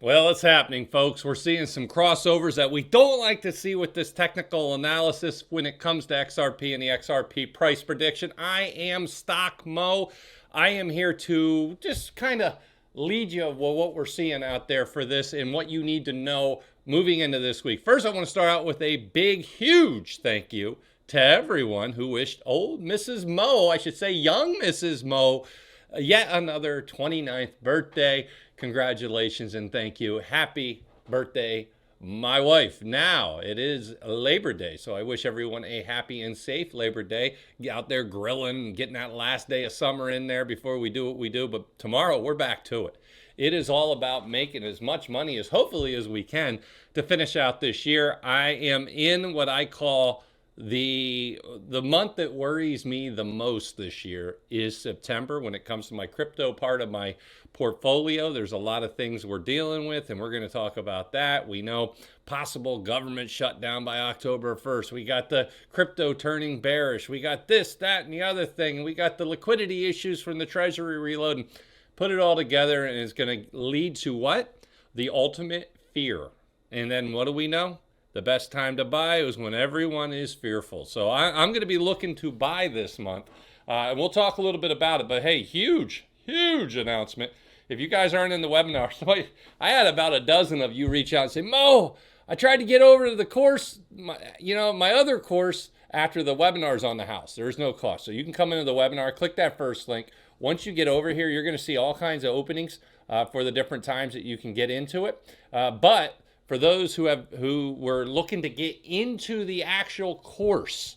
Well, it's happening, folks. We're seeing some crossovers that we don't like to see with this technical analysis when it comes to XRP and the XRP price prediction. I am Stock Mo. I am here to just kind of lead you well, what we're seeing out there for this and what you need to know moving into this week. First, I want to start out with a big, huge thank you to everyone who wished old Mrs. Mo, I should say young Mrs. Mo, yet another 29th birthday. Congratulations and thank you. Happy birthday, my wife. Now, it is Labor Day, so I wish everyone a happy and safe Labor Day. Get out there grilling, getting that last day of summer in there before we do what we do. But tomorrow, we're back to it. It is all about making as much money as hopefully as we can to finish out this year. I am in what I call the month that worries me the most this year is September when it comes to my crypto part of my portfolio. There's a lot of things we're dealing with, and we're going to talk about that. We know possible government shutdown by October 1st. We got the crypto turning bearish. We got this, that, and the other thing. We got the liquidity issues from the Treasury reload. And put it all together, and it's going to lead to what? The ultimate fear. And then what do we know? The best time to buy is when everyone is fearful. So I'm going to be looking to buy this month. And we'll talk a little bit about it. But hey, huge announcement. If you guys aren't in the webinar, I had about a dozen of you reach out and say, Mo, I tried to get over to the course, my other course after the webinar's on the house. There's no cost. So you can come into the webinar, click that first link. Once you get over here, you're going to see all kinds of openings for the different times that you can get into it. But for those who were looking to get into the actual course,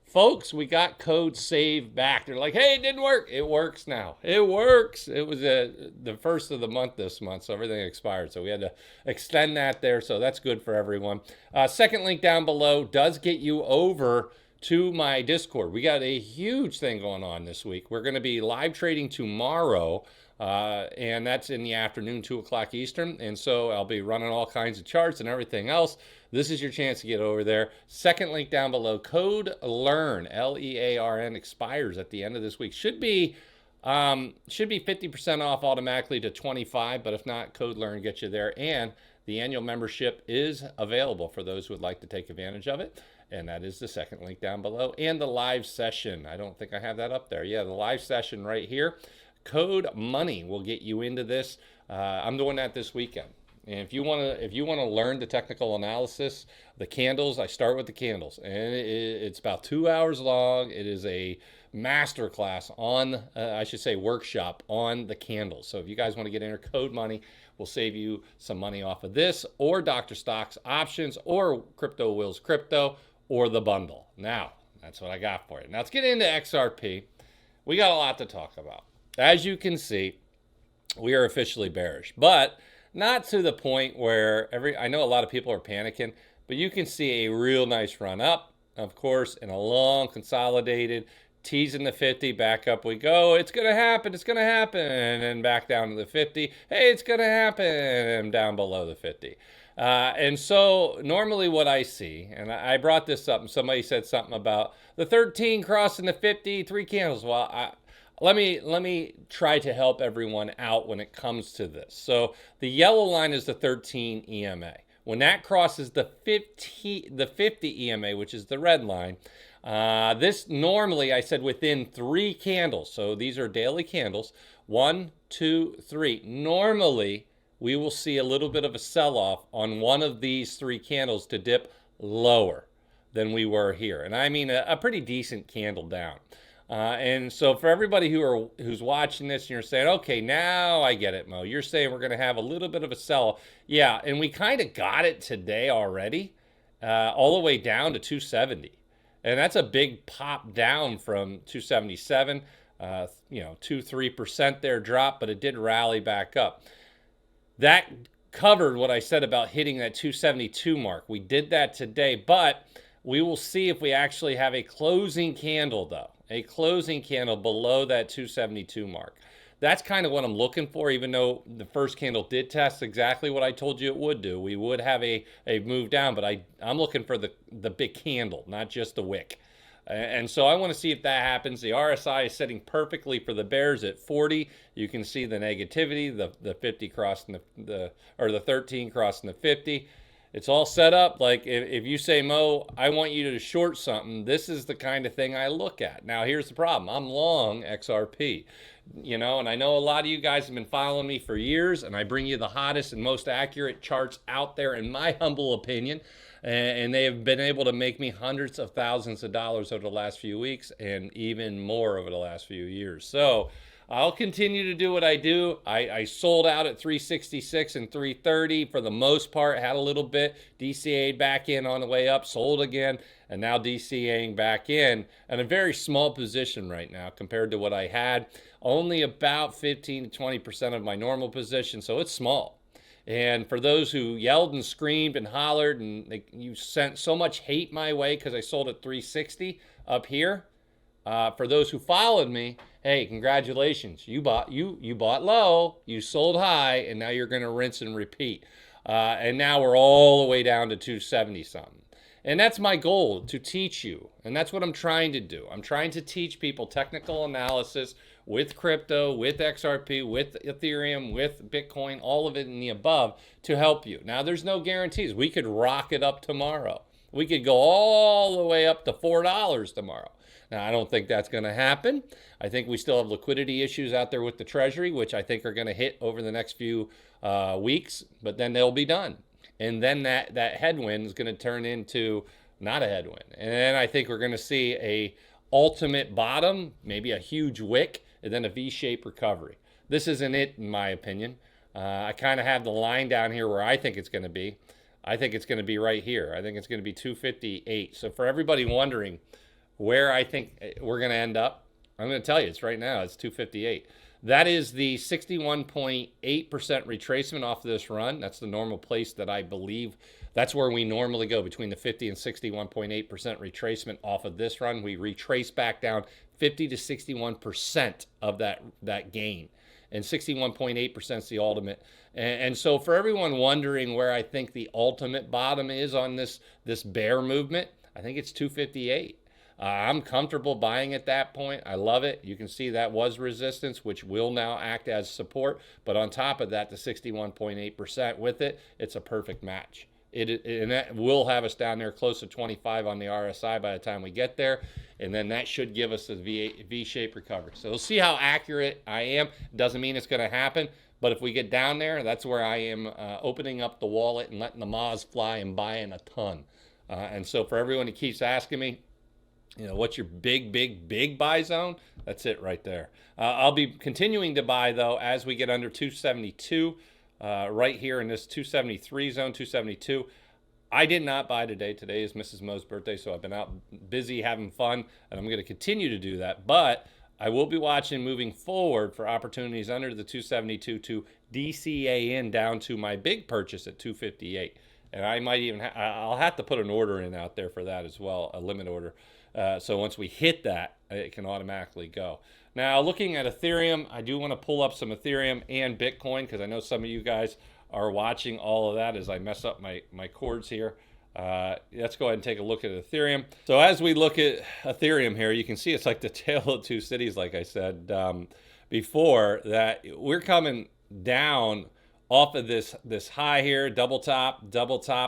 folks, we got code SAVE back. They're like, hey, it didn't work. It works now. It works. It was the first of the month this month, so everything expired. So we had to extend that there, so that's good for everyone. Second link down below does get you over to my Discord. We got a huge thing going on this week. We're going to be live trading tomorrow. And that's in the afternoon, 2 o'clock Eastern. And so I'll be running all kinds of charts and everything else. This is your chance to get over there. Second link down below, code LEARN, LEARN, expires at the end of this week. Should be 50% off automatically to 25, but if not, code LEARN gets you there. And the annual membership is available for those who would like to take advantage of it. And that is the second link down below. And the live session. I don't think I have that up there. Yeah, the live session right here. Code MONEY will get you into this. I'm doing that this weekend. And if you want to learn the technical analysis, the candles, I start with the candles, and it's about 2 hours long. It is a master class on, I should say, workshop on the candles. So if you guys want to get in, code MONEY will save you some money off of this, or Dr. Stock's options, or Crypto Will's crypto, or the bundle. Now, that's what I got for you. Now let's get into XRP. We got a lot to talk about. As you can see, we are officially bearish, but not to the point where I know a lot of people are panicking, but you can see a real nice run up, of course, and a long consolidated, teasing the 50, back up we go. It's going to happen, and then back down to the 50. Hey, it's going to happen, and down below the 50. And so normally what I see, and I brought this up, and somebody said something about the 13 crossing the 50, 3 candles. Well, let me try to help everyone out when it comes to this. So the yellow line is the 13 EMA. When that crosses the 50 EMA, which is the red line, this normally, I said, within 3 candles. So these are daily candles. 1, 2, 3. Normally, we will see a little bit of a sell-off on one of these 3 candles to dip lower than we were here. And I mean a pretty decent candle down. And so for everybody who's watching this and you're saying, okay, now I get it, Mo. You're saying we're going to have a little bit of a sell. Yeah, and we kind of got it today already, all the way down to 270. And that's a big pop down from 277, 2-3% there drop, but it did rally back up. That covered what I said about hitting that 272 mark. We did that today, but we will see if we actually have a closing candle, though. A closing candle below that 272 mark. That's kind of what I'm looking for, even though the first candle did test exactly what I told you it would do. We would have a move down, but I'm looking for the big candle, not just the wick. And so I want to see if that happens. The RSI is setting perfectly for the bears at 40. You can see the negativity, the 50 crossing the 13 crossing the 50. It's all set up. Like if you say, Mo, I want you to short something, this is the kind of thing I look at. Now, here's the problem. I'm long XRP, and I know a lot of you guys have been following me for years, and I bring you the hottest and most accurate charts out there, in my humble opinion. And they have been able to make me hundreds of thousands of dollars over the last few weeks, and even more over the last few years. So I'll continue to do what I do. I sold out at 366 and 330 for the most part, had a little bit, DCA'd back in on the way up, sold again, and now DCAing back in a very small position right now compared to what I had. Only about 15 to 20% of my normal position, so it's small. And for those who yelled and screamed and hollered, and you sent so much hate my way because I sold at 360 up here, for those who followed me, hey, congratulations. You bought low, you sold high, and now you're going to rinse and repeat. And now we're all the way down to 270 something. And that's my goal, to teach you. And that's what I'm trying to do. I'm trying to teach people technical analysis with crypto, with XRP, with Ethereum, with Bitcoin, all of it in the above to help you. Now, there's no guarantees. We could rock it up tomorrow. We could go all the way up to $4 tomorrow. Now, I don't think that's going to happen. I think we still have liquidity issues out there with the Treasury, which I think are going to hit over the next few weeks, but then they'll be done. And then that headwind is going to turn into not a headwind. And then I think we're going to see a ultimate bottom, maybe a huge wick, and then a V-shaped recovery. This isn't it, in my opinion. I kind of have the line down here where I think it's going to be. I think it's going to be right here. I think it's going to be 258. So for everybody wondering where I think we're going to end up, I'm going to tell you, it's right now. It's 258. That is the 61.8% retracement off of this run. That's the normal place that I believe. That's where we normally go, between the 50 and 61.8% retracement off of this run. We retrace back down 50 to 61% of that gain. And 61.8% is the ultimate. And so for everyone wondering where I think the ultimate bottom is on this bear movement, I think it's 258. I'm comfortable buying at that point. I love it. You can see that was resistance, which will now act as support. But on top of that, the 61.8% with it, it's a perfect match. And that will have us down there close to 25 on the RSI by the time we get there. And then that should give us a V-shaped recovery. So we'll see how accurate I am. Doesn't mean it's going to happen. But if we get down there, that's where I am opening up the wallet and letting the Moz fly and buying a ton. And so for everyone who keeps asking me, what's your big buy zone? That's it right there. I'll be continuing to buy, though, as we get under 272, right here in this 273 zone, 272. I did not buy today. Today is Mrs. Mo's birthday, so I've been out busy having fun, and I'm going to continue to do that. But I will be watching moving forward for opportunities under the 272 to DCA in down to my big purchase at 258. And I might even I'll have to put an order in out there for that as well, a limit order. So once we hit that, it can automatically go. Now, looking at Ethereum, I do want to pull up some Ethereum and Bitcoin because I know some of you guys are watching all of that as I mess up my cords here. Let's go ahead and take a look at Ethereum. So as we look at Ethereum here, you can see it's like the tale of two cities, like I said before, that we're coming down off of this high here, double top,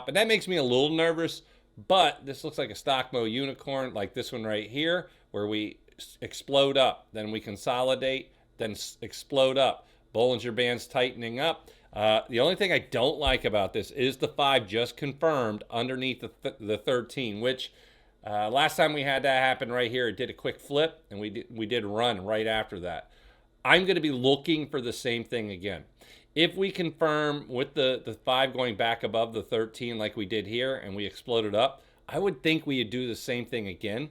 and that makes me a little nervous. But this looks like a stock mo unicorn, like this one right here, where we explode up, then we consolidate, then explode up. Bollinger Band's tightening up. The only thing I don't like about this is the 5 just confirmed underneath the 13, which last time we had that happen right here, it did a quick flip, and we did run right after that. I'm going to be looking for the same thing again. If we confirm with the 5 going back above the 13 like we did here and we exploded up, I would think we would do the same thing again.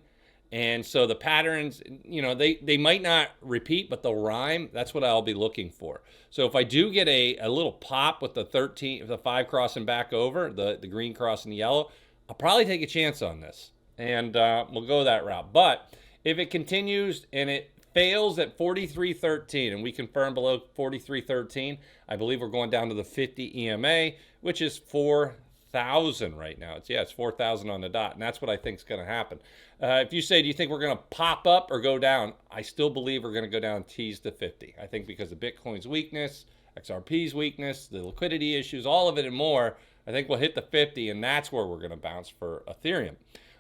And so the patterns, they might not repeat, but they'll rhyme. That's what I'll be looking for. So if I do get a little pop with the 13, the 5 crossing back over, the green crossing the yellow, I'll probably take a chance on this. And we'll go that route. But if it continues and it fails at 43.13 and we confirm below 43.13, I believe we're going down to the 50 EMA, which is 4 4,000 right now. It's 4,000 on the dot, and that's what I think is going to happen. If you say, do you think we're going to pop up or go down? I still believe we're going to go down tees to 50. I think because of Bitcoin's weakness, XRP's weakness, the liquidity issues, all of it and more, I think we'll hit the 50, and that's where we're going to bounce for Ethereum.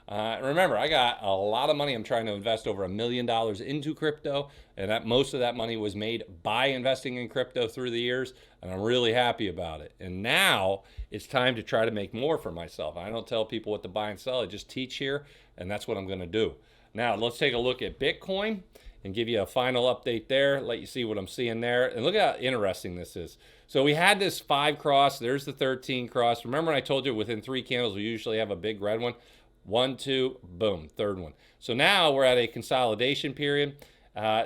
Remember, I got a lot of money. I'm trying to invest over $1 million into crypto, and that most of that money was made by investing in crypto through the years, and I'm really happy about it. And now it's time to try to make more for myself. I don't tell people what to buy and sell. I just teach here, and that's what I'm going to do. Now, let's take a look at Bitcoin and give you a final update there, let you see what I'm seeing there. And look at how interesting this is. So we had this 5 cross. There's the 13 cross. Remember when I told you within 3 candles, we usually have a big red one? 1, 2, boom, third one. So now we're at a consolidation period,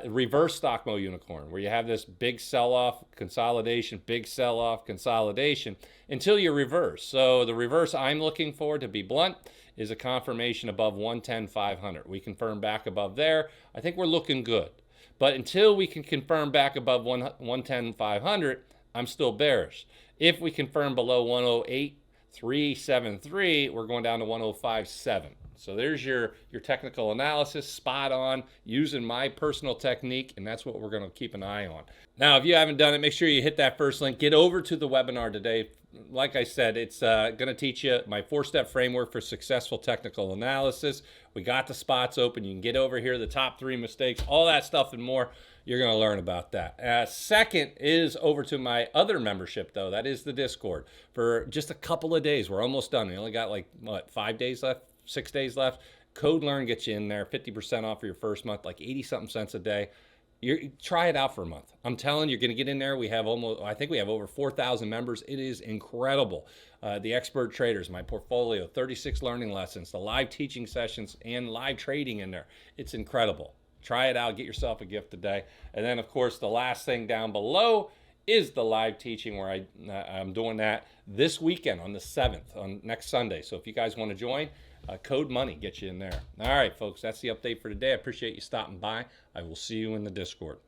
reverse stock mode unicorn, where you have this big sell-off, consolidation, big sell-off, consolidation, until you reverse. So the reverse I'm looking for, to be blunt, is a confirmation above 110,500. We confirm back above there. I think we're looking good. But until we can confirm back above 110,500, I'm still bearish. If we confirm below 108,373, we're going down to 105.7. So there's your technical analysis, spot on, using my personal technique, and that's what we're going to keep an eye on. Now, if you haven't done it, make sure you hit that first link. Get over to the webinar today. Like I said, it's going to teach you my 4-step framework for successful technical analysis. We got the spots open. You can get over here, the top 3 mistakes, all that stuff and more. You're going to learn about that. Second is over to my other membership, though. That is the Discord. For just a couple of days, we're almost done. We only got 5 days left, 6 days left. Code Learn gets you in there, 50% off for your first month, like 80-something cents a day. Try it out for a month. I'm telling you, you're going to get in there. I think we have over 4,000 members. It is incredible. The expert traders, my portfolio, 36 learning lessons, the live teaching sessions, and live trading in there. It's incredible. Try it out. Get yourself a gift today. And then, of course, the last thing down below is the live teaching, where I'm doing that this weekend on the 7th, on next Sunday. So if you guys want to join, Code Money gets you in there. All right, folks, that's the update for today. I appreciate you stopping by. I will see you in the Discord.